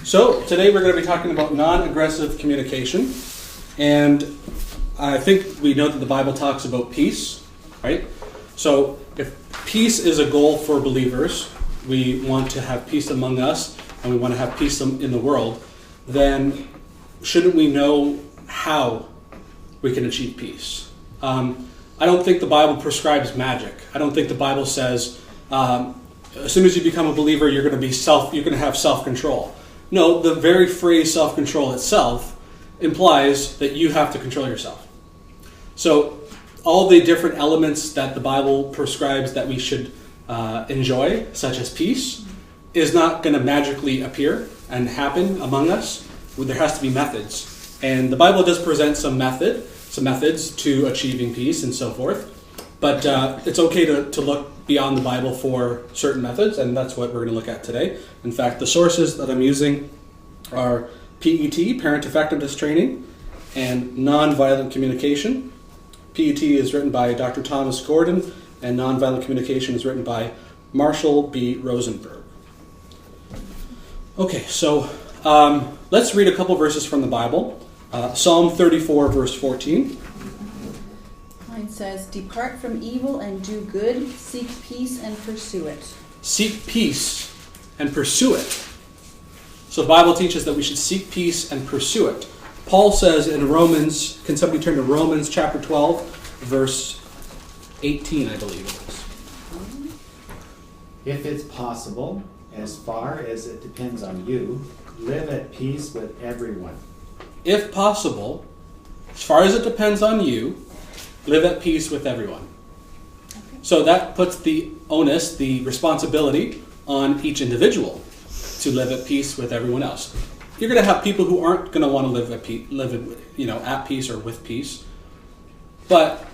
So today we're going to be talking about non-aggressive communication, and I think we know that the Bible talks about peace, right? So if peace is a goal for believers, we want to have peace among us, and we want to have peace in the world, then shouldn't we know how we can achieve peace? I don't think the Bible prescribes magic. I don't think the Bible says as soon as you become a believer, you're going to have self-control. No, the very phrase self-control itself implies that you have to control yourself. So all the different elements that the Bible prescribes that we should enjoy, such as peace, is not going to magically appear and happen among us. There has to be methods. And the Bible does present some methods to achieving peace and so forth. But it's okay to look beyond the Bible for certain methods, and that's what we're going to look at today. In fact, the sources that I'm using are PET, Parent Effectiveness Training, and Nonviolent Communication. PET is written by Dr. Thomas Gordon, and Nonviolent Communication is written by Marshall B. Rosenberg. Okay, so let's read a couple verses from the Bible. Psalm 34, verse 14. Mine says, "Depart from evil and do good, seek peace and pursue it." Seek peace and pursue it. So the Bible teaches that we should seek peace and pursue it. Paul says in Romans, can somebody turn to Romans chapter 12, verse 18, I believe it is. If it's possible, as far as it depends on you, live at peace with everyone. If possible, as far as it depends on you, live at peace with everyone. Okay. So that puts the onus, the responsibility, on each individual to live at peace with everyone else. You're going to have people who aren't going to want to live at peace or with peace, but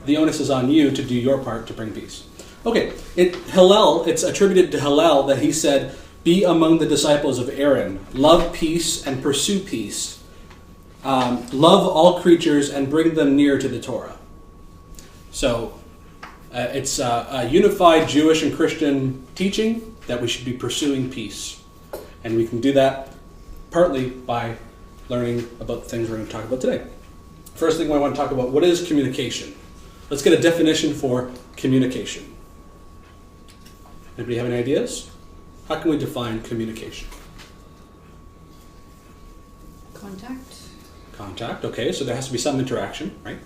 the onus is on you to do your part to bring peace. Okay, it's attributed to Hillel that he said, "Be among the disciples of Aaron, love peace and pursue peace. Love all creatures and bring them near to the Torah." So it's a unified Jewish and Christian teaching that we should be pursuing peace. And we can do that partly by learning about the things we're going to talk about today. First thing I want to talk about, what is communication? Let's get a definition for communication. Anybody have any ideas? How can we define communication? Contact, okay, so there has to be some interaction, right?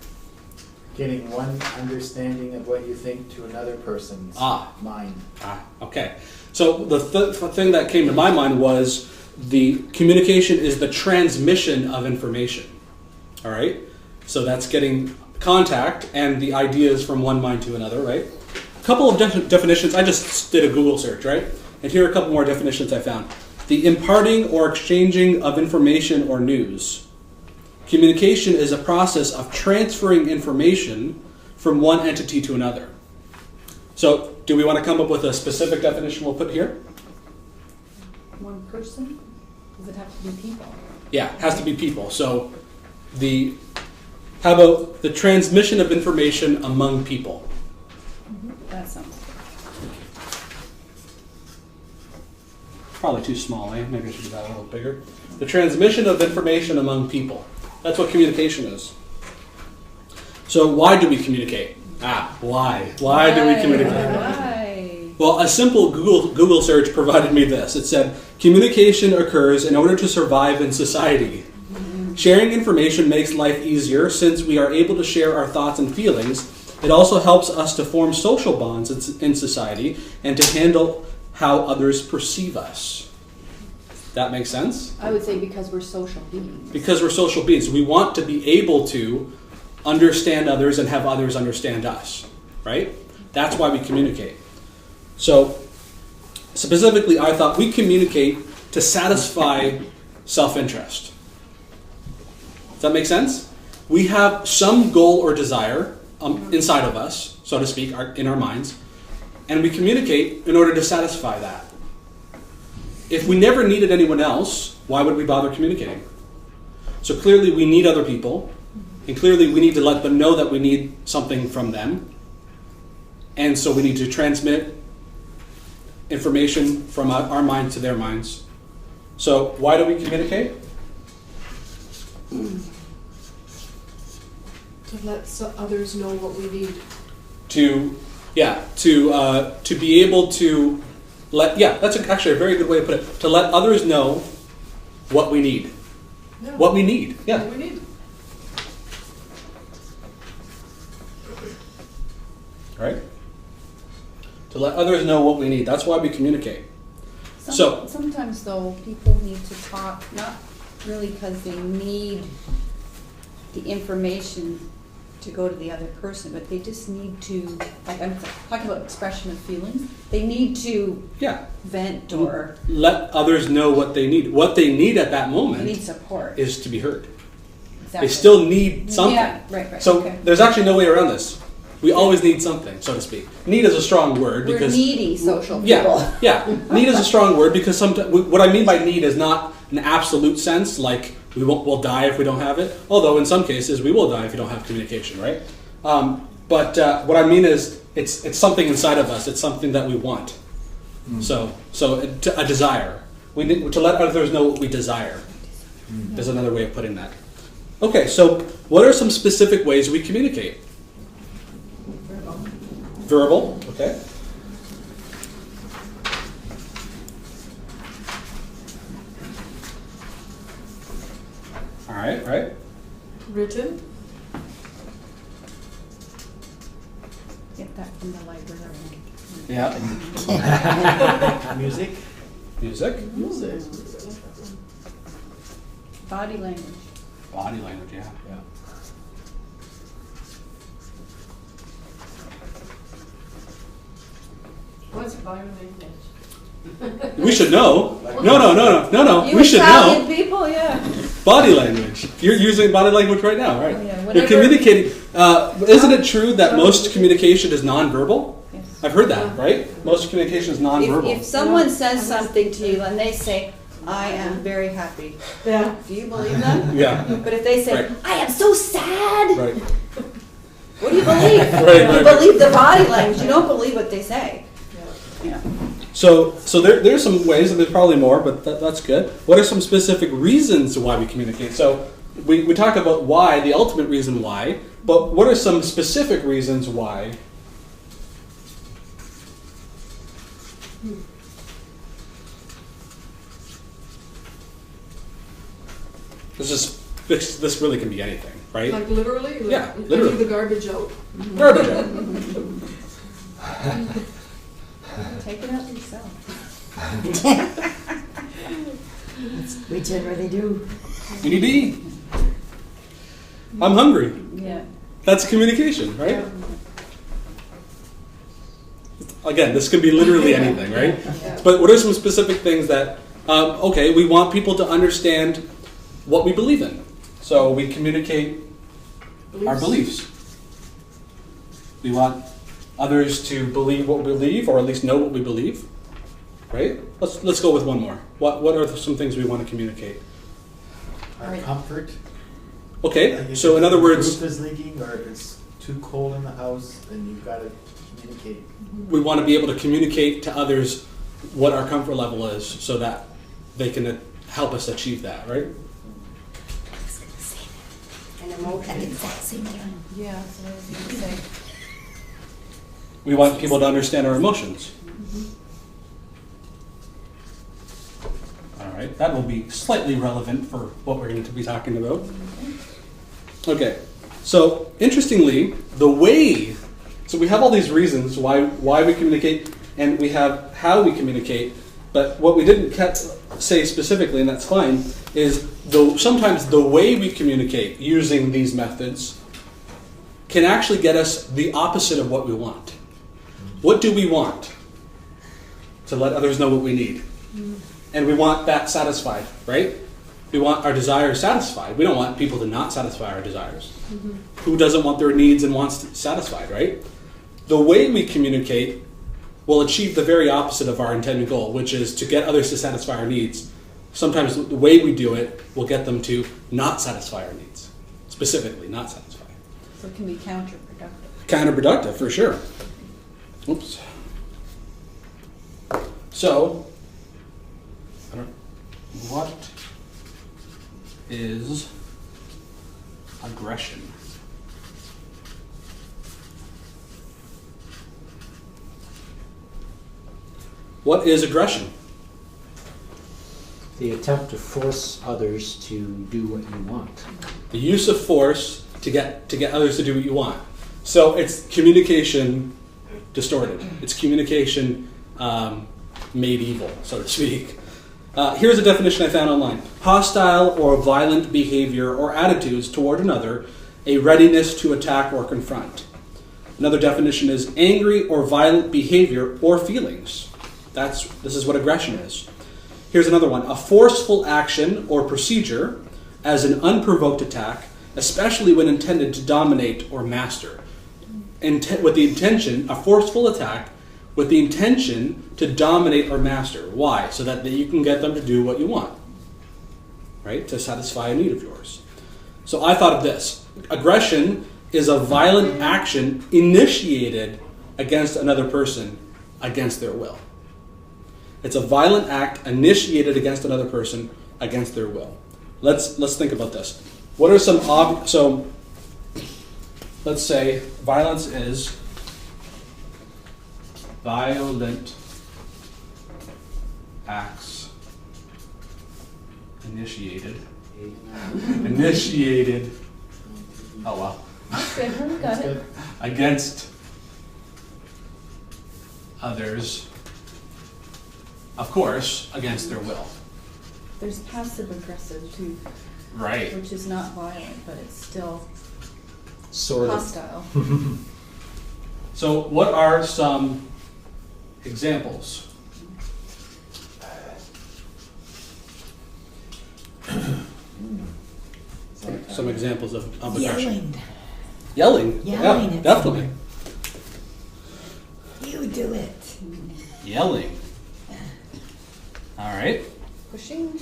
Getting one understanding of what you think to another person's mind. Okay. So the thing that came to my mind was the communication is the transmission of information. All right? So that's getting contact and the ideas from one mind to another, right? A couple of definitions. I just did a Google search, right? And here are a couple more definitions I found. The imparting or exchanging of information or news. Communication is a process of transferring information from one entity to another. So, do we want to come up with a specific definition we'll put here? One person? Does it have to be people? Yeah, it has to be people. So, how about the transmission of information among people? That sounds good. Probably too small, eh? Maybe I should do that a little bigger. The transmission of information among people. That's what communication is. So why do we communicate? Why? Why do we communicate? Why? Well, a simple Google search provided me this. It said, communication occurs in order to survive in society. Mm-hmm. Sharing information makes life easier since we are able to share our thoughts and feelings. It also helps us to form social bonds in society and to handle how others perceive us. That makes sense? I would say because we're social beings. Because we're social beings. We want to be able to understand others and have others understand us, right? That's why we communicate. So, specifically, I thought we communicate to satisfy self-interest. Does that make sense? We have some goal or desire inside of us, so to speak, in our minds, and we communicate in order to satisfy that. If we never needed anyone else, why would we bother communicating? So clearly we need other people, and clearly we need to let them know that we need something from them, and so we need to transmit information from our minds to their minds So why do we communicate? To let others know what we need. To be able to that's actually a very good way to put it. To let others know what we need. Yeah. What we need. Yeah. What we need. Right? To let others know what we need. That's why we communicate. Sometimes though, people need to talk, not really because they need the information to go to the other person, but they just need to, like I'm talking about expression of feelings, they need to Yeah. vent or Let others know what they need. What they need at that they moment need support. is to be heard. Exactly. They still need something. Yeah, right, So okay. there's actually no way around this. We always need something, so to speak. Need is a strong word We're because needy social people. yeah. Need is a strong word because sometimes what I mean by need is not an absolute sense, like we'll die if we don't have it. Although in some cases we will die if you don't have communication, right? But what I mean is it's something inside of us. It's something that we want. So a desire. We need to let others know what we desire. Is another way of putting that. Okay, so what are some specific ways we communicate? Verbal, okay. All right. Written. Get that from the librarian. Yeah. Music. Music. Music. Body language. Body language, yeah. What's body language? We should know. No. You We should Italian know. people, yeah. Body language. You're using body language right now, right? Oh, yeah, You're whenever- communicating. Isn't it true that most communication is nonverbal? Yes. I've heard that, right? Most communication is nonverbal. If someone says something to you and they say, I am very happy, Yeah. do you believe them? Yeah. But if they say, Right. I am so sad, Right. what do you believe? Right. You believe the body language, you don't believe what they say. Yeah. So there's some ways, and there's probably more, but that's good. What are some specific reasons why we communicate? So we talked about why, the ultimate reason why, but what are some specific reasons why? This really can be anything, right? Like literally? Like, Yeah, I literally. leave the garbage out. Garbage out. Take it out yourself. We generally do. You need to eat. I'm hungry. Yeah. That's communication, right? Again, this can be literally anything, right? Yeah. But what are some specific things that, we want people to understand what we believe in. So we communicate our beliefs. We want others to believe what we believe, or at least know what we believe, right? Let's go with one more. What are some things we want to communicate? Our Right. comfort. Okay, Like if so in other the words, roof is leaking, or if it's too cold in the house, then you've got to communicate. we want to be able to communicate to others what our comfort level is, so that they can help us achieve that, right? An emotion. At the exact same time. Yeah, that's what I was going to say. We want people to understand our emotions. All right, that will be slightly relevant for what we're going to be talking about. Okay, so interestingly, so we have all these reasons why we communicate, and we have how we communicate, but what we didn't say specifically, and that's fine, is sometimes the way we communicate using these methods can actually get us the opposite of what we want. What do we want? To let others know what we need. And we want that satisfied, right? We want our desires satisfied. We don't want people to not satisfy our desires. Who doesn't want their needs and wants satisfied, right? The way we communicate will achieve the very opposite of our intended goal, which is to get others to satisfy our needs. Sometimes the way we do it will get them to not satisfy our needs. Specifically, not satisfy. So it can be counterproductive. Counterproductive, for sure. Oops. So, What is aggression? What is aggression? The attempt to force others to do what you want. The use of force to get others to do what you want. So it's communication distorted. It's communication made evil, so to speak. Here's a definition I found online. Hostile or violent behavior or attitudes toward another, a readiness to attack or confront. Another definition is angry or violent behavior or feelings. This is what aggression is. Here's another one. A forceful action or procedure as an unprovoked attack, especially when intended to dominate or master. With the intention, a forceful attack with the intention to dominate or master. Why? So that you can get them to do what you want, right? To satisfy a need of yours. So I thought of this. Aggression is a violent action initiated against another person against their will. It's a violent act initiated against another person against their will. Let's think about this. What are some so let's say violence is violent acts initiated. Oh well. Good, got it. Against others, of course, against their will. There's passive aggressive too, Right. which is not violent, but it's still Sort of. hostile. So what are some examples? Some examples of aggression. Yelling. Yelling? Yelling Yeah, at definitely. You do it. Yelling. All right. Pushing.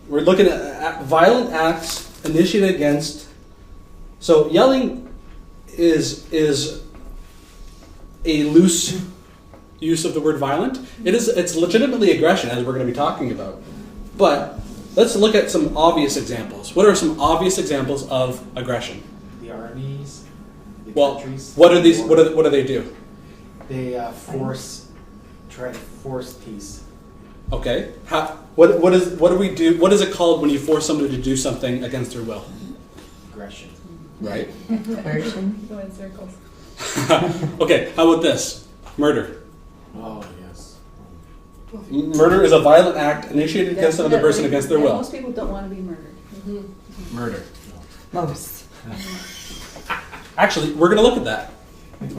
We're looking at violent acts initiated against. So yelling is a loose use of the word violent. It's legitimately aggression, as we're going to be talking about. But let's look at some obvious examples. What are some obvious examples of aggression? The armies, the Well, countries. what are these? What do they do? They try to force peace. Okay. What do we do? What is it called when you force somebody to do something against their will? Aggression. Right. Version. Go in circles. Okay. How about this? Murder. Oh, yes. Murder is a violent act initiated against another person against their Yeah, will. most people don't want to be murdered. Murder. Most. Actually, we're going to look at that.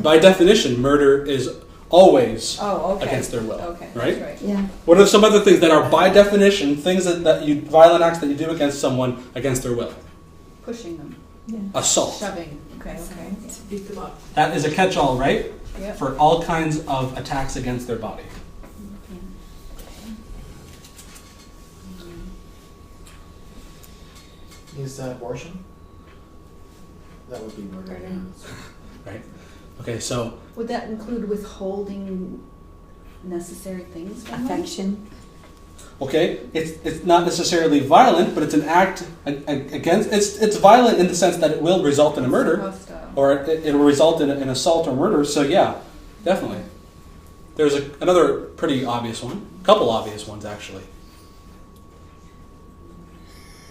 By definition, murder is always Oh, okay. against their will. Okay, Right? that's right. Yeah. What are some other things that are by definition things that you violent acts that you do against someone against their will? Pushing them, Yeah. Assault. shoving. Okay, okay. Beat them up. That is a catch-all, right? Yep. For all kinds of attacks against their body. Is abortion? That would be murder. Murder. Right? Okay, so Would that include withholding necessary things from them? Affection. it's not necessarily violent, but it's an act against. It's violent in the sense that it will result in a murder, Hostile. or it will result in an assault or murder. So yeah, definitely. There's another pretty obvious one. A couple obvious ones actually.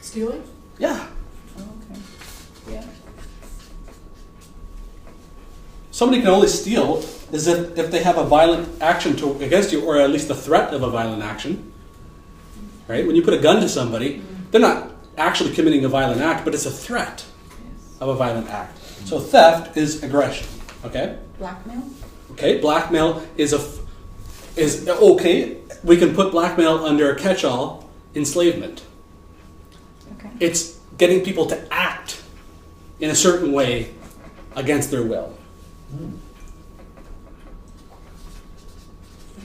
Stealing? Yeah. Oh, okay. Yeah. Somebody can only steal is if they have a violent action against you, or at least the threat of a violent action. Right? When you put a gun to somebody, they're not actually committing a violent act, but it's a threat of a violent act. So theft is aggression. Okay? Blackmail? Okay, blackmail is okay. We can put blackmail under a catch-all, enslavement. Okay. It's getting people to act in a certain way against their will. Yeah,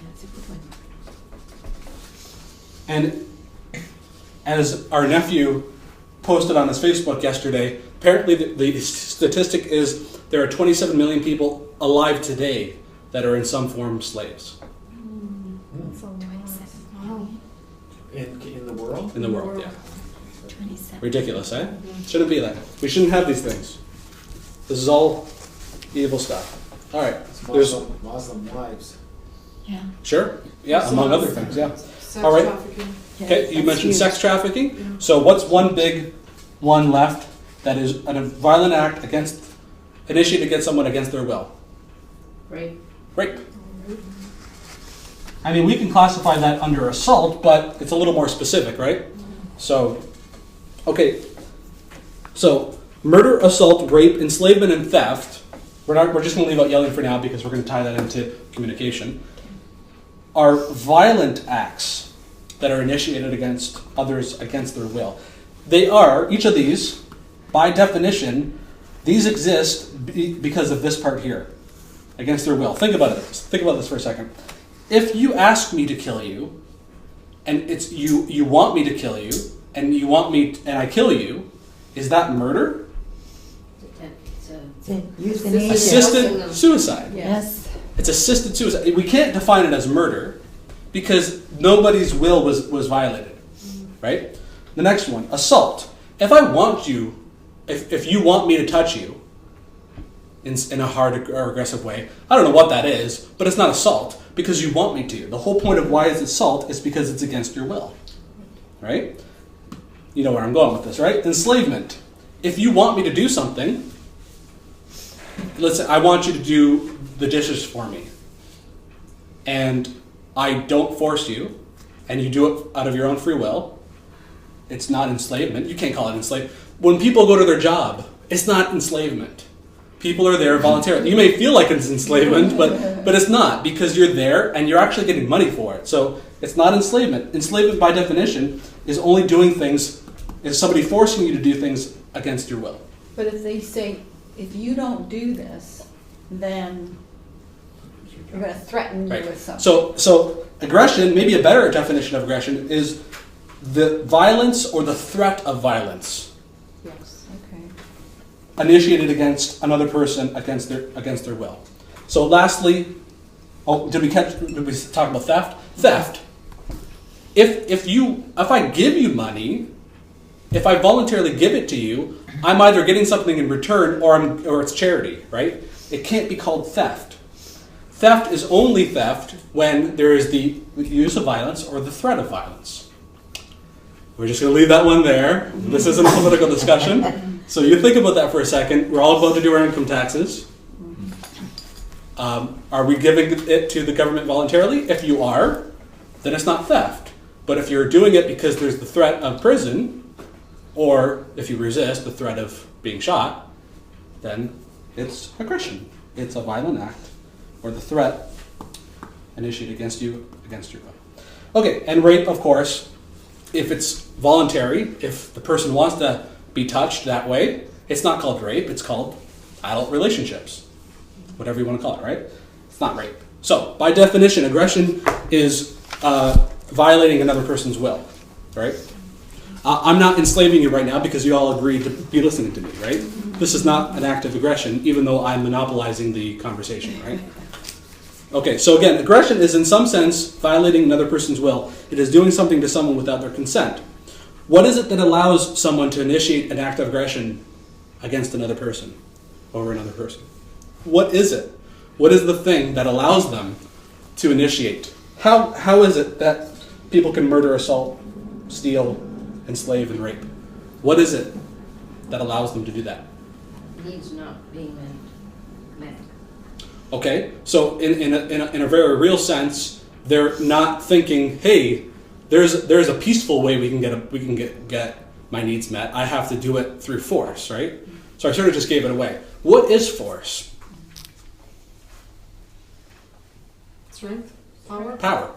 that's a good one. And as our nephew posted on his Facebook yesterday, apparently the statistic is there are 27 million people alive today that are in some form slaves. That's a lot. Wow. In the world? in the world. Yeah. 27. Ridiculous, eh? Shouldn't be that. We shouldn't have these things. This is all evil stuff. All right. It's There's Muslim wives. Yeah. sure. Yeah, among other things. Yeah. Sex All right. trafficking. Yeah, Okay. You that's mentioned huge. sex trafficking. So what's one big one left that is a violent act initiated against someone against their will? Right. Rape. I mean, we can classify that under assault, but it's a little more specific, right? So, okay. So, murder, assault, rape, enslavement, and theft. We're just going to leave out yelling for now because we're going to tie that into communication. Are violent acts that are initiated against others against their will. They are, each of these, by definition, these exist because of this part here, against their will. Think about it. Think about this for a second. If you ask me to kill you, and it's you want me to kill you, and I kill you, is that murder? It's a euthanasia. Assisted suicide. Yes. It's assisted suicide. We can't define it as murder because nobody's will was violated, right? The next one, assault. If I want you, if you want me to touch you in a hard or aggressive way, I don't know what that is, but it's not assault because you want me to. The whole point of why it's assault is because it's against your will, right? You know where I'm going with this, right? Enslavement. If you want me to do something, let's say I want you to do the dishes for me, and I don't force you, and you do it out of your own free will, it's not enslavement. You can't call it enslavement. When people go to their job, it's not enslavement. People are there voluntarily. You may feel like it's enslavement, but it's not because you're there and you're actually getting money for it. So it's not enslavement. Enslavement, by definition, is only doing things, is somebody forcing you to do things against your will. But if they say, if you don't do this, then we're going to threaten you Right. with something. So aggression, maybe a better definition of aggression, is the violence or the threat of violence Yes. Okay. initiated against another person against their will. So lastly, did we talk about theft? Theft. If I give you money, if I voluntarily give it to you, I'm either getting something in return or it's charity, right? It can't be called theft. Theft is only theft when there is the use of violence or the threat of violence. We're just going to leave that one there. This isn't a political discussion. So you think about that for a second. We're all about to do our income taxes. Are we giving it to the government voluntarily? If you are, then it's not theft. But if you're doing it because there's the threat of prison, or if you resist the threat of being shot, then it's aggression. It's a violent act, or the threat initiated against you, against your will. Okay, and rape, of course, if it's voluntary, if the person wants to be touched that way, it's not called rape, it's called adult relationships. Whatever you want to call it, right? It's not rape. So, by definition, aggression is violating another person's will, right? I'm not enslaving you right now because you all agreed to be listening to me, right? This is not an act of aggression, even though I'm monopolizing the conversation, right? Okay, so again, aggression is in some sense violating another person's will. It is doing something to someone without their consent. What is it that allows someone to initiate an act of aggression against another person, over another person? What is it? What is the thing that allows them to initiate? How is it that people can murder, assault, steal, enslave, and rape? What is it that allows them to do that? Needs not being met. Okay, so in a very real sense, they're not thinking, hey, there's a peaceful way we can get my needs met. I have to do it through force, right? So I sort of just gave it away. What is force? Strength? Power? Power.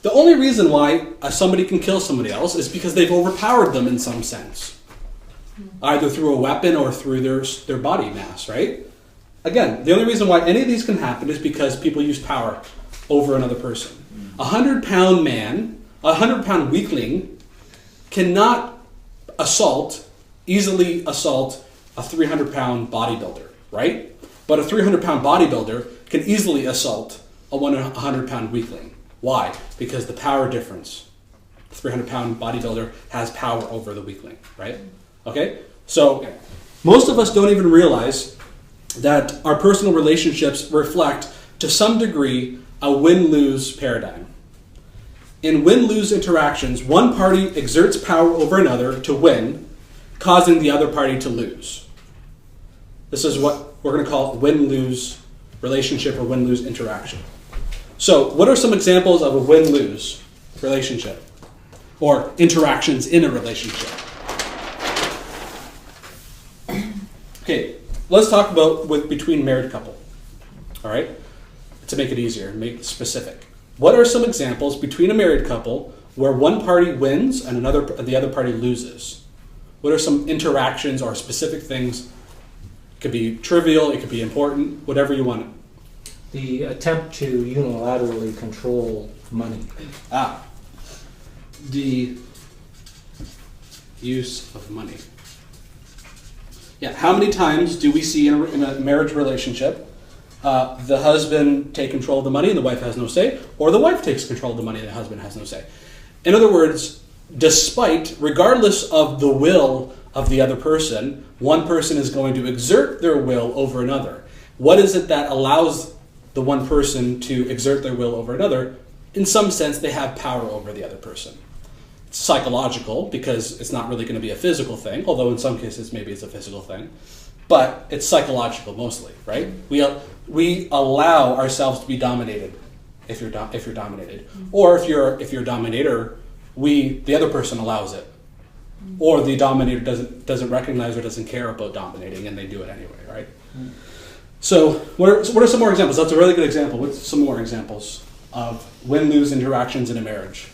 The only reason why somebody can kill somebody else is because they've overpowered them in some sense, either through a weapon or through their body mass, right? Again, the only reason why any of these can happen is because people use power over another person. A 100-pound man, a 100-pound weakling cannot easily assault a 300-pound bodybuilder, right? But a 300-pound bodybuilder can easily assault a 100-pound weakling. Why? Because the power difference. 300-pound bodybuilder has power over the weakling, right? Okay? So most of us don't even realize that our personal relationships reflect, to some degree, a win-lose paradigm. In win-lose interactions, one party exerts power over another to win, causing the other party to lose. This is what we're going to call win-lose relationship or win-lose interaction. So, what are some examples of a win-lose relationship or interactions in a relationship? Okay, let's talk about between married couple. All right, to make it easier, make it specific. What are some examples between a married couple where one party wins and the other party loses? What are some interactions or specific things? It could be trivial, it could be important, whatever you want. The attempt to unilaterally control money. The use of money. Yeah, how many times do we see in a marriage relationship the husband take control of the money and the wife has no say, or the wife takes control of the money and the husband has no say? In other words, regardless of the will of the other person, one person is going to exert their will over another. What is it that allows the one person to exert their will over another? In some sense, they have power over the other person. It's psychological, because it's not really going to be a physical thing, although in some cases maybe it's a physical thing. But it's psychological mostly, right? We allow ourselves to be dominated if you're dominated. Or if you're a dominator, the other person allows it. Or the dominator doesn't recognize or doesn't care about dominating, and they do it anyway, right? So what are some more examples? That's a really good example. What's some more examples of win-lose interactions in a marriage?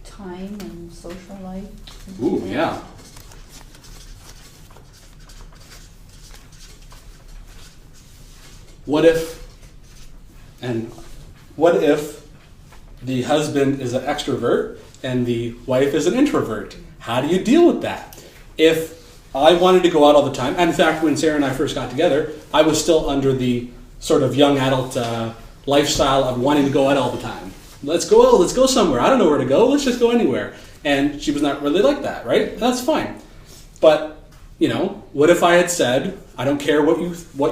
Time and social life. Ooh, yeah. What if the husband is an extrovert and the wife is an introvert? How do you deal with that? If I wanted to go out all the time, and in fact, when Sarah and I first got together, I was still under the sort of young adult lifestyle of wanting to go out all the time. Let's go somewhere. I don't know where to go. Let's just go anywhere. And she was not really like that, right? That's fine. But, what if I had said, I don't care what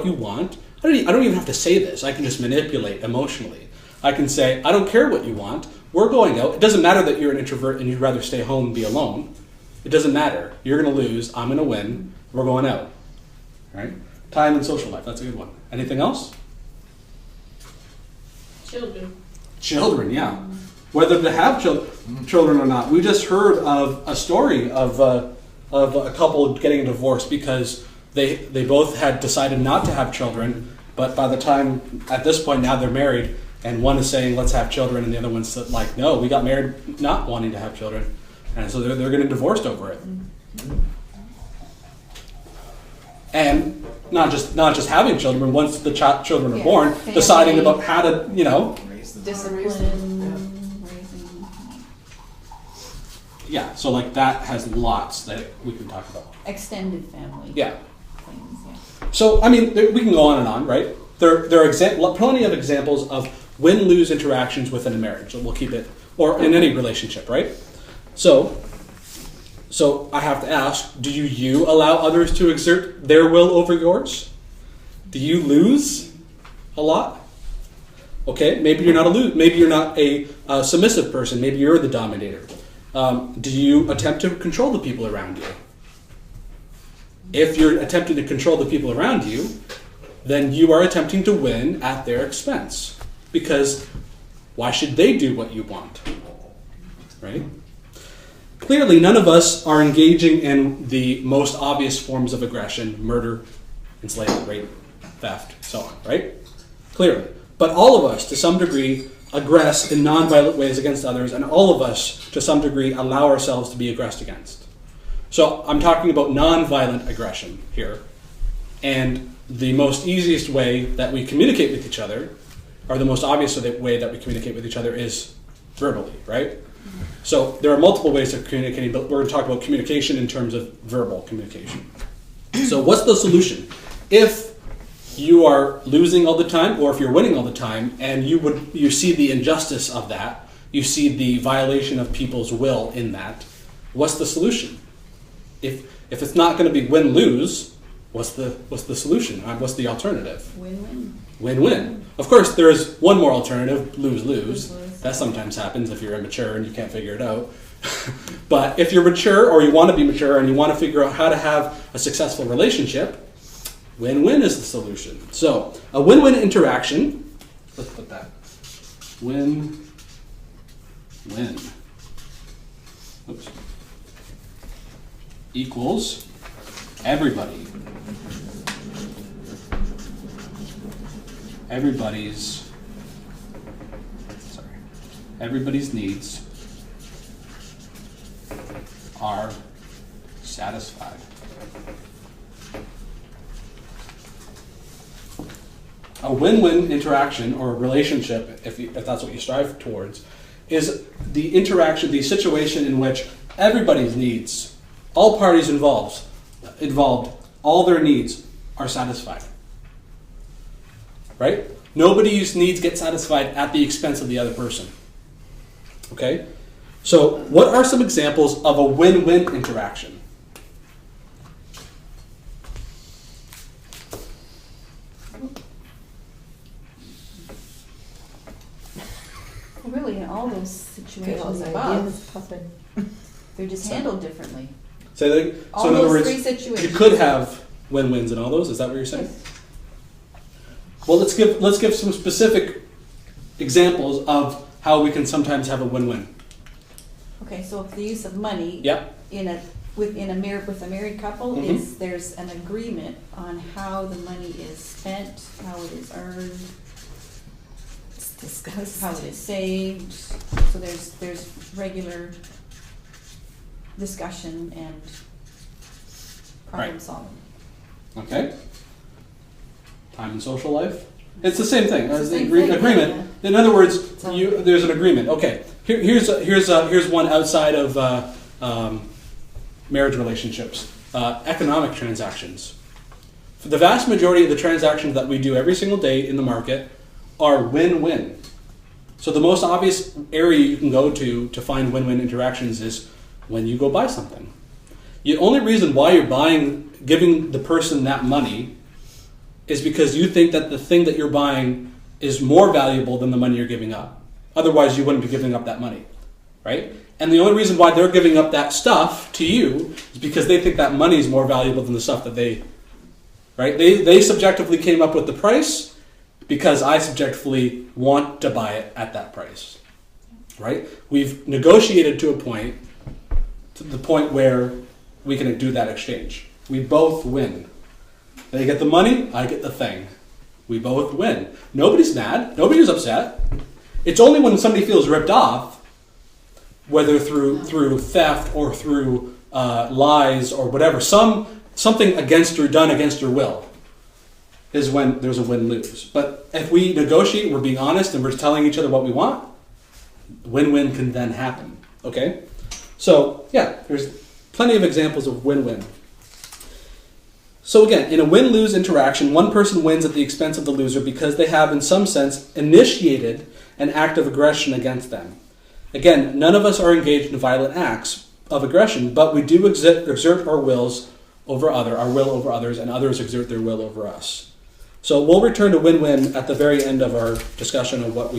you want. I don't even have to say this. I can just manipulate emotionally. I can say, I don't care what you want. We're going out. It doesn't matter that you're an introvert and you'd rather stay home and be alone. It doesn't matter. You're going to lose. I'm going to win. We're going out. Right? Time and social life. That's a good one. Anything else? Children, yeah. Whether to have children or not. We just heard of a story of a couple getting a divorce because they both had decided not to have children, but by the time, at this point now they're married, and one is saying, let's have children, and the other one's like, no, we got married not wanting to have children. And so they're getting divorced over it. And not just having children, once the children are born, deciding about how to, Discipline, raising. Yeah, so like that has lots that we can talk about. Extended family. Yeah. Things, yeah. So, we can go on and on, right? There are plenty of examples of win-lose interactions within a marriage. We'll keep it, or in any relationship, right? So I have to ask, do you allow others to exert their will over yours? Do you lose a lot? Okay, maybe you're not a submissive person. Maybe you're the dominator. Do you attempt to control the people around you? If you're attempting to control the people around you, then you are attempting to win at their expense. Because why should they do what you want? Right? Clearly, none of us are engaging in the most obvious forms of aggression: murder, enslavement, rape, theft, so on, right? Clearly. But all of us, to some degree, aggress in non-violent ways against others, and all of us, to some degree, allow ourselves to be aggressed against. So I'm talking about non-violent aggression here. And the most easiest way that we communicate with each other, or the most obvious way that we communicate with each other, is verbally, right? So there are multiple ways of communicating, but we're going to talk about communication in terms of verbal communication. So what's the solution? If you are losing all the time, or if you're winning all the time, and you see the injustice of that, you see the violation of people's will in that, what's the solution? If it's not going to be win-lose, what's the solution? What's the alternative? Win-win. Win-win. Of course, there's one more alternative, lose-lose. Lose-lose. That sometimes happens if you're immature and you can't figure it out. But if you're mature, or you want to be mature and you want to figure out how to have a successful relationship, win-win is the solution. So, a win-win interaction, let's put that, win-win. Oops. Equals everybody. Everybody's needs are satisfied. A win-win interaction or relationship, if that's what you strive towards, is the interaction, the situation in which everybody's needs, all parties involved, all their needs are satisfied. Right? Nobody's needs get satisfied at the expense of the other person. Okay? So, what are some examples of a win-win interaction? Really, in all those situations above, they're just handled differently. So, in All other those words, three situations. you could have win-wins in all those. Is that what you're saying? Well, let's give some specific examples of how we can sometimes have a win-win. Okay, so if the use of money Yep. with a married couple Mhm. is there's an agreement on how the money is spent, how it is earned, It's discussed. how it is saved. So there's regular discussion and problem Right. solving. Okay. Time and social life. It's the same thing. It's the As the same thing, agreement. In other words, there's an agreement. Okay. Here's one outside of marriage relationships. Economic transactions. For the vast majority of the transactions that we do every single day in the market are win-win. So the most obvious area you can go to find win-win interactions is when you go buy something. The only reason why you're giving the person that money is because you think that the thing that you're buying is more valuable than the money you're giving up. Otherwise, you wouldn't be giving up that money, right? And the only reason why they're giving up that stuff to you is because they think that money is more valuable than the stuff that right? They subjectively came up with the price because I subjectively want to buy it at that price, right? We've negotiated to the point where we can do that exchange. We both win. They get the money, I get the thing. We both win. Nobody's mad. Nobody's upset. It's only when somebody feels ripped off, whether through theft or through lies or whatever, something done against your will, is when there's a win-lose. But if we negotiate, we're being honest, and we're telling each other what we want, win-win can then happen. Okay? So, yeah, there's plenty of examples of win-win. So again, in a win-lose interaction, one person wins at the expense of the loser because they have, in some sense, initiated an act of aggression against them. Again, none of us are engaged in violent acts of aggression, but we do exert our will over others, and others exert their will over us. So we'll return to win-win at the very end of our discussion of what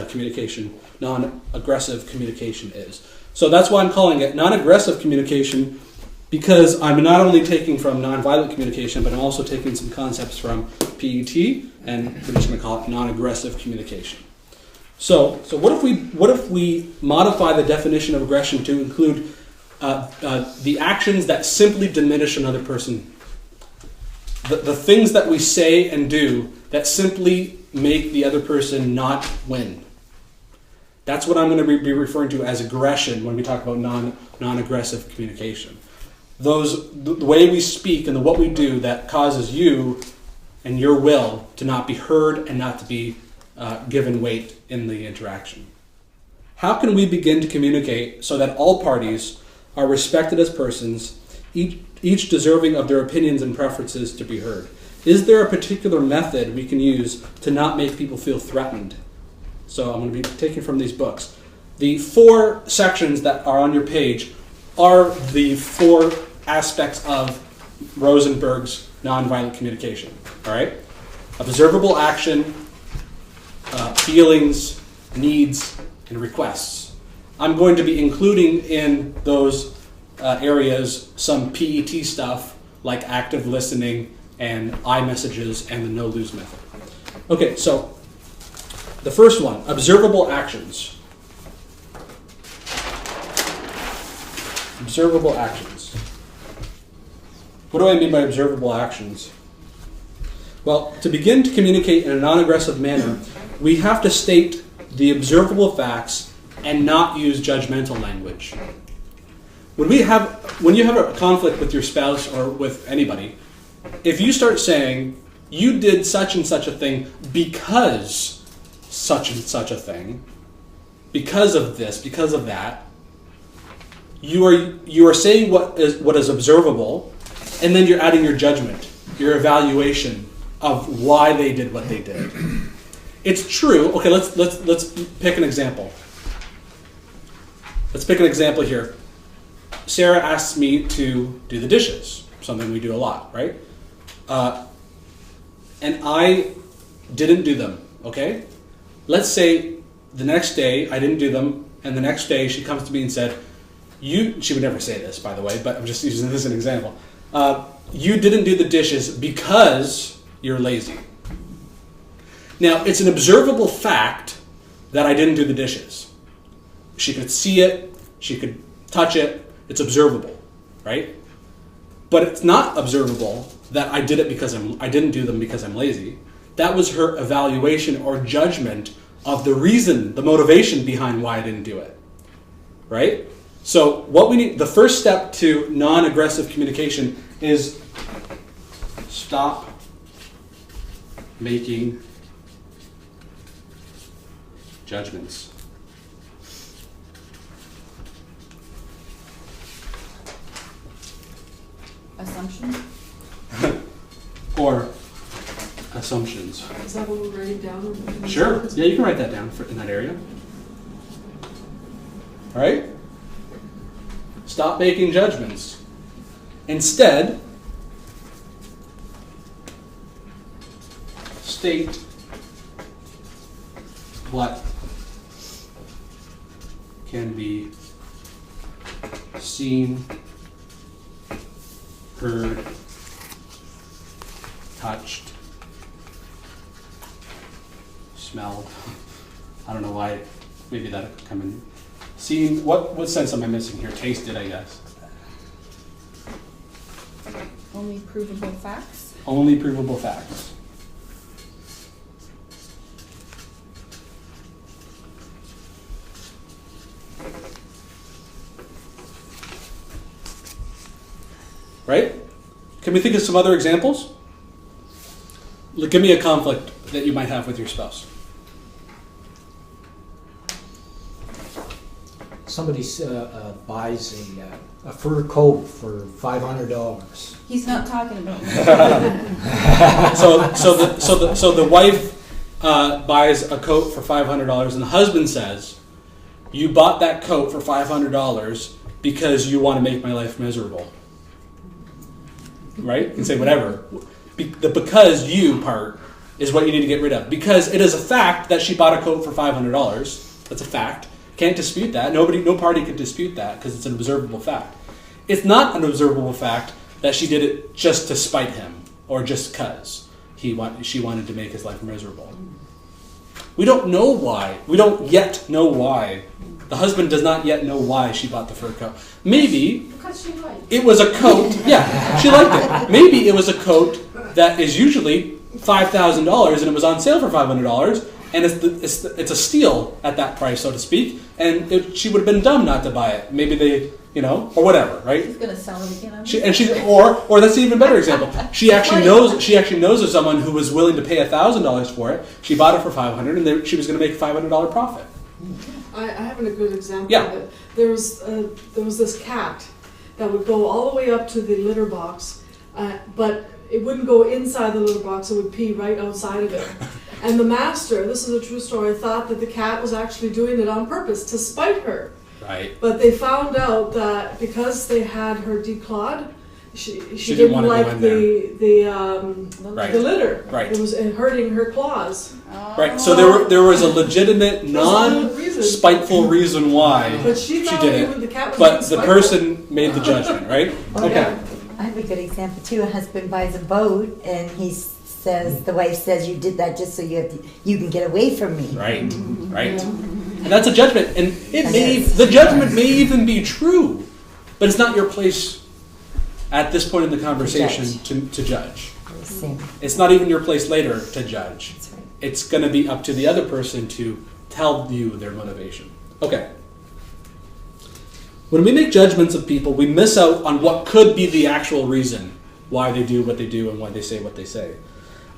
communication, non-aggressive communication is. So that's why I'm calling it non-aggressive communication, because I'm not only taking from nonviolent communication, but I'm also taking some concepts from PET, and we're just going to call it non-aggressive communication. So what if we modify the definition of aggression to include the actions that simply diminish another person, the things that we say and do that simply make the other person not win. That's what I'm going to be referring to as aggression when we talk about non-aggressive communication. The way we speak and what we do that causes you and your will to not be heard and not to be given weight in the interaction. How can we begin to communicate so that all parties are respected as persons, each deserving of their opinions and preferences to be heard? Is there a particular method we can use to not make people feel threatened? So I'm going to be taking from these books. the 4 sections that are on your page are the 4 aspects of Rosenberg's nonviolent communication. All right? Observable action, feelings, needs, and requests. I'm going to be including in those areas some PET stuff like active listening and iMessages and the no-lose method. Okay, so the first one, observable actions. Observable actions. What do I mean by observable actions? Well, to begin to communicate in a non-aggressive manner, we have to state the observable facts and not use judgmental language. When you have a conflict with your spouse or with anybody, if you start saying, you did such and such a thing because such and such a thing, because of this, because of that, you are saying what is observable, and then you're adding your judgment, your evaluation of why they did what they did. It's true. Okay, let's pick an example. Let's pick an example here. Sarah asks me to do the dishes, something we do a lot, right? And I didn't do them, okay? Let's say the next day I didn't do them, and the next day she comes to me and said, she would never say this, by the way, but I'm just using this as an example. You didn't do the dishes because you're lazy. Now, it's an observable fact that I didn't do the dishes. She could see it, she could touch it, it's observable, right? But it's not observable that I didn't do them because I'm lazy. That was her evaluation or judgment of the reason, the motivation behind why I didn't do it, right? So what we need, the first step to non-aggressive communication is stop making judgments. Assumptions? Or assumptions. Is that what we're writing down? Sure. Yeah, you can write that down in that area. All right? Stop making judgments. Instead, state what can be seen, heard, touched, smelled. I don't know why. Maybe that could come in. Seen. What sense am I missing here? Tasted, I guess. Only provable facts? Only provable facts. Right? Can we think of some other examples? Give me a conflict that you might have with your spouse. Somebody buys a fur coat for $500. He's not talking about me. So the wife buys a coat for $500, and the husband says, "You bought that coat for $500 because you want to make my life miserable." Right? You can say whatever. The because you part is what you need to get rid of, because it is a fact that she bought a coat for $500. That's a fact. Can't dispute that. No party could dispute that because it's an observable fact. It's not an observable fact that she did it just to spite him or just because she wanted to make his life miserable. We don't know why. We don't yet know why. The husband does not yet know why she bought the fur coat. Maybe Because she liked it was a coat. Yeah, she liked it. Maybe it was a coat that is usually $5,000 and it was on sale for $500. And it's a steal at that price, so to speak. And she would have been dumb not to buy it. Maybe they, or whatever, right? He's gonna sell it again. Or that's an even better example. She actually knows of someone who was willing to pay $1,000 for it. She bought it for $500, and she was going to make a $500 profit. I have a good example Yeah. of it. There was this cat that would go all the way up to the litter box, but it wouldn't go inside the litter box, it would pee right outside of it. And the master, this is a true story, thought that the cat was actually doing it on purpose to spite her. Right. But they found out that because they had her declawed, she didn't didn't wanna go like in there. Right. the litter. Right. It was hurting her claws. Right. So there was a legitimate, There's a good reason. non-spiteful reason why But she thought did it it. was- the cat was But being the spiteful. person made the judgment, right? Okay. I have a good example too. A husband buys a boat and he says, the wife says, you did that just so you can get away from me. Right. Right. And that's a judgment, and Yes. the judgment may even be true, but it's not your place at this point in the conversation to judge. Same. It's not even your place later to judge. That's right. It's going to be up to the other person to tell you their motivation. Okay. When we make judgments of people, we miss out on what could be the actual reason why they do what they do and why they say what they say.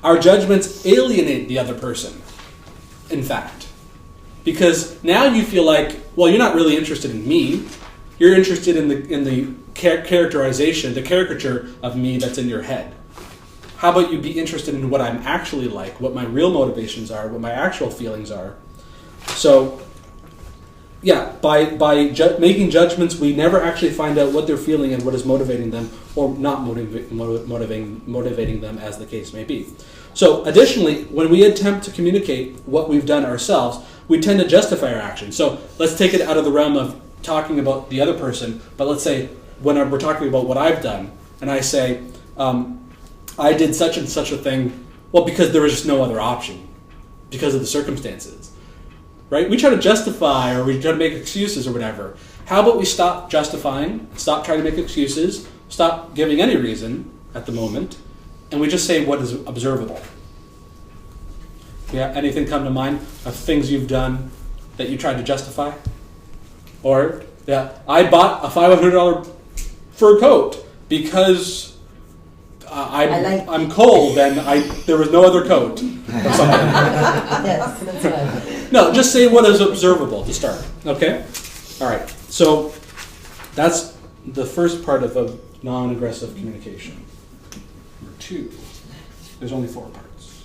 Our judgments alienate the other person, in fact. Because now you feel like, well, you're not really interested in me. You're interested in the characterization, the caricature of me that's in your head. How about you be interested in what I'm actually like, what my real motivations are, what my actual feelings are? So, yeah, by making judgments, we never actually find out what they're feeling and what is motivating them, or not motivating them, as the case may be. So, additionally, when we attempt to communicate what we've done ourselves, we tend to justify our actions. So, let's take it out of the realm of talking about the other person, but let's say when we're talking about what I've done, and I say, I did such and such a thing, well, because there was just no other option, because of the circumstances. Right? We try to justify, or we try to make excuses or whatever. How about we stop justifying, stop trying to make excuses, stop giving any reason at the moment, and we just say what is observable. Yeah, anything come to mind of things you've done that you tried to justify? Or, yeah, I bought a $500 fur coat because I'm cold and there was no other coat. Or something. Yes, that's right. No, just say what is observable to start. Okay? All right. So that's the first part of a non-aggressive communication. Number 2. There's only 4 parts.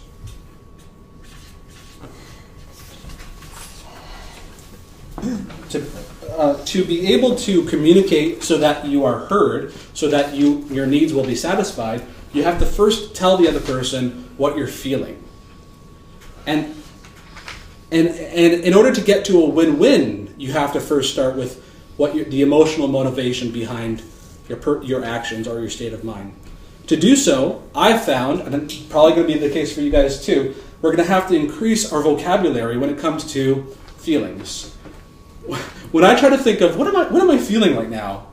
To be able to communicate so that you are heard, so that your needs will be satisfied, you have to first tell the other person what you're feeling. And in order to get to a win-win, you have to first start with the emotional motivation behind your actions or your state of mind. To do so, I've found, and it's probably going to be the case for you guys too, we're going to have to increase our vocabulary when it comes to feelings. When I try to think of what am I feeling right now,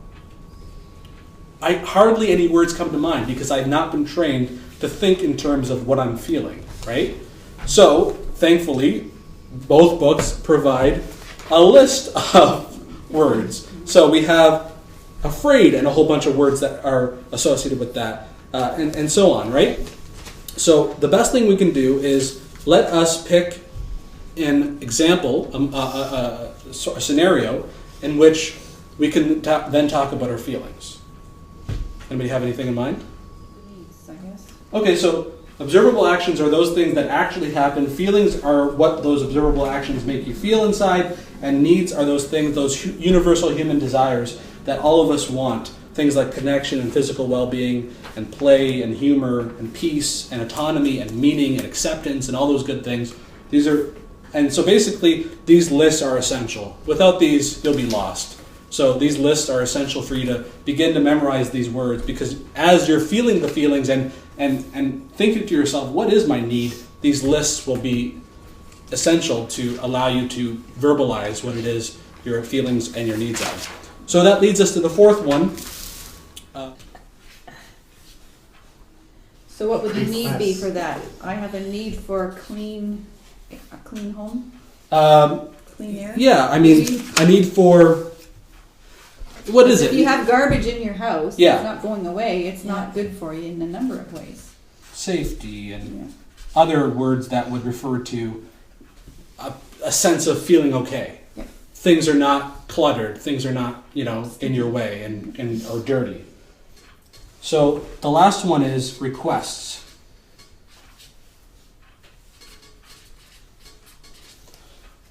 hardly any words come to mind because I've not been trained to think in terms of what I'm feeling, right? So, thankfully, both books provide a list of words. So we have afraid and a whole bunch of words that are associated with that, and so on, right? So the best thing we can do is let us pick an example, a scenario in which we can then talk about our feelings. Anybody have anything in mind? I guess. Okay, so observable actions are those things that actually happen. Feelings are what those observable actions make you feel inside. And needs are those things, those universal human desires that all of us want. Things like connection and physical well-being and play and humor and peace and autonomy and meaning and acceptance and all those good things. And so basically, these lists are essential. Without these, you'll be lost. So these lists are essential for you to begin to memorize these words, because as you're feeling the feelings and thinking to yourself, what is my need? These lists will be essential to allow you to verbalize what it is your feelings and your needs are. So that leads us to the 4th one. So what would the need be for that? I have a need for a clean home, clean air. Yeah, I mean, I need for... What is it? If you have garbage in your house, Yeah. it's not going away. It's not good for you in a number of ways. Safety and other words that would refer to a sense of feeling okay. Yeah. Things are not cluttered. Things are not, in your way and or dirty. So the last one is requests.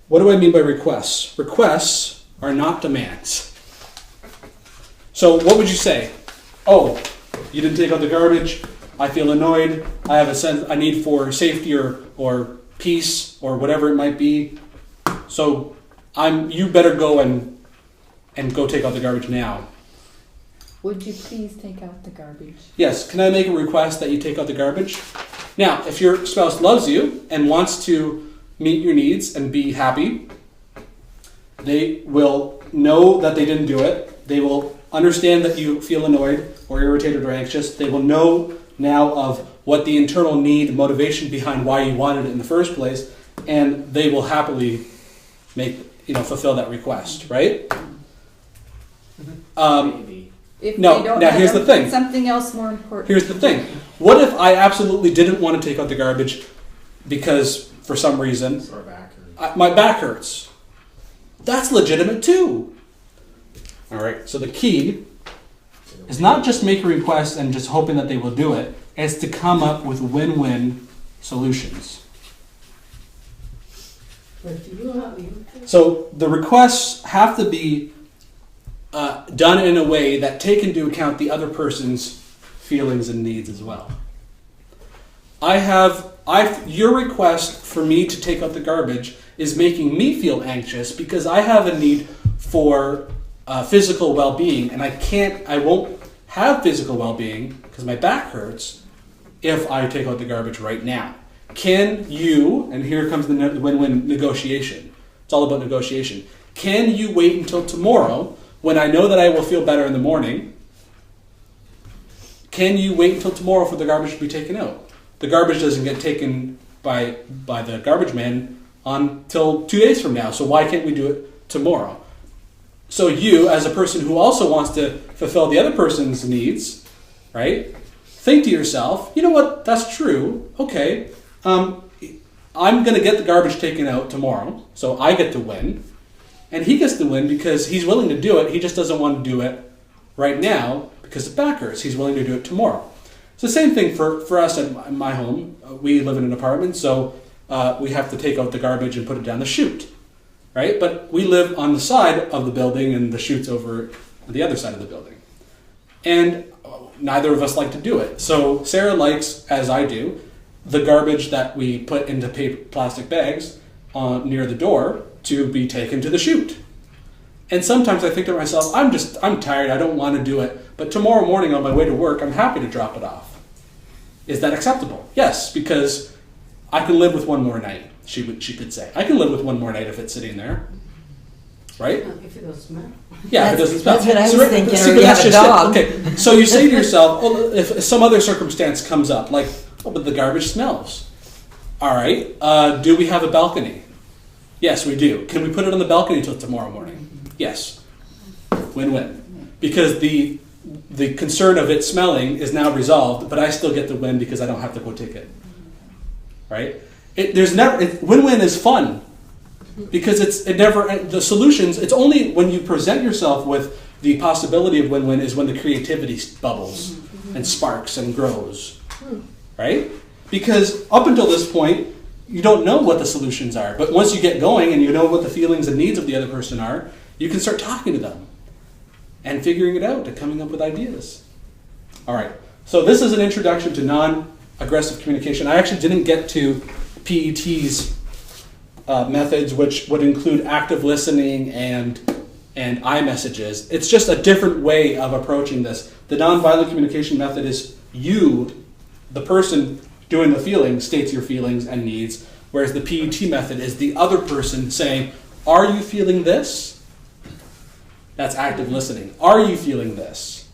What do I mean by requests? Requests are not demands. So what would you say? Oh, you didn't take out the garbage. I feel annoyed. I have a need for safety or peace or whatever it might be. So you better go and go take out the garbage now. Would you please take out the garbage? Yes, can I make a request that you take out the garbage? Now, if your spouse loves you and wants to meet your needs and be happy, they will know that they didn't do it. They will understand that you feel annoyed or irritated or anxious. They will know now of what the internal need, motivation behind why you wanted it in the first place, and they will happily fulfill that request, right? Maybe. If No, they don't now have here's the thing. something else more important. Here's the thing. What if I absolutely didn't want to take out the garbage because, for some reason, Or back. Or... my back hurts? That's legitimate too. All right, so the key is not just make a request and just hoping that they will do it. It's to come up with win-win solutions. So the requests have to be done in a way that take into account the other person's feelings and needs as well. Your request for me to take out the garbage is making me feel anxious because I have a need for physical well-being, and I won't have physical well-being because my back hurts if I take out the garbage right now. Can you, and here comes the win-win negotiation. It's all about negotiation. Can you wait until tomorrow when I know that I will feel better in the morning? Can you wait until tomorrow for the garbage to be taken out? The garbage doesn't get taken by the garbage man until 2 days from now, so why can't we do it tomorrow? So you, as a person who also wants to fulfill the other person's needs, right, think to yourself, you know what, that's true, okay, I'm going to get the garbage taken out tomorrow, so I get to win. And he gets to win because he's willing to do it. He just doesn't want to do it right now because the back hurts. He's willing to do it tomorrow. It's the same thing for us at my home. We live in an apartment, so we have to take out the garbage and put it down the chute, right? But we live on the side of the building and the chute's over on the other side of the building. And neither of us like to do it. So Sarah likes, as I do, the garbage that we put into plastic bags near the door to be taken to the chute. And sometimes I think to myself, I'm tired, I don't want to do it, but tomorrow morning on my way to work, I'm happy to drop it off. Is that acceptable? Yes, because I can live with one more night, she could say. I can live with one more night if it's sitting there. Right? If it doesn't smell. Yeah, if it doesn't smell. That's what I was thinking, see, or but you that's have a just it. dog. Okay, so you say to yourself, well, if some other circumstance comes up, like, oh, but the garbage smells. All right, do we have a balcony? Yes, we do. Can we put it on the balcony until tomorrow morning? Yes. Win-win. Because the concern of it smelling is now resolved, but I still get the win because I don't have to go take it. Right? Win-win is fun because the solutions. It's only when you present yourself with the possibility of win-win is when the creativity bubbles and sparks and grows. Right? Because up until this point, you don't know what the solutions are. But once you get going and you know what the feelings and needs of the other person are, you can start talking to them and figuring it out and coming up with ideas. All right. So this is an introduction to non-aggressive communication. I actually didn't get to PET's methods, which would include active listening and iMessages. It's just a different way of approaching this. The nonviolent communication method is you, the person doing the feeling, states your feelings and needs, whereas the PET method is the other person saying, are you feeling this? That's active listening. Are you feeling this?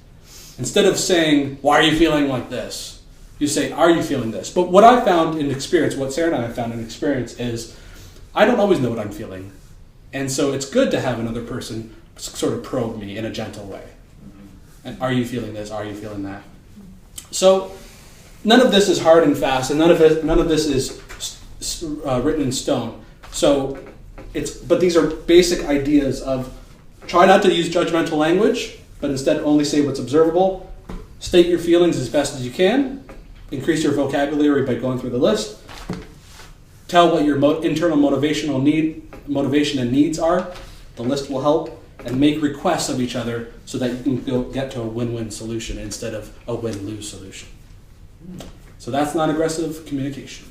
Instead of saying, why are you feeling like this? You say, are you feeling this? But what I found in experience, what Sarah and I have found in experience is, I don't always know what I'm feeling. And so it's good to have another person sort of probe me in a gentle way. And are you feeling this? Are you feeling that? So none of this is hard and fast, and none of this is written in stone. But these are basic ideas of try not to use judgmental language, but instead only say what's observable. State your feelings as best as you can. Increase your vocabulary by going through the list. tell what your internal motivation and needs are. The list will help, and make requests of each other so that you can get to a win-win solution instead of a win-lose solution. So that's non-aggressive communication.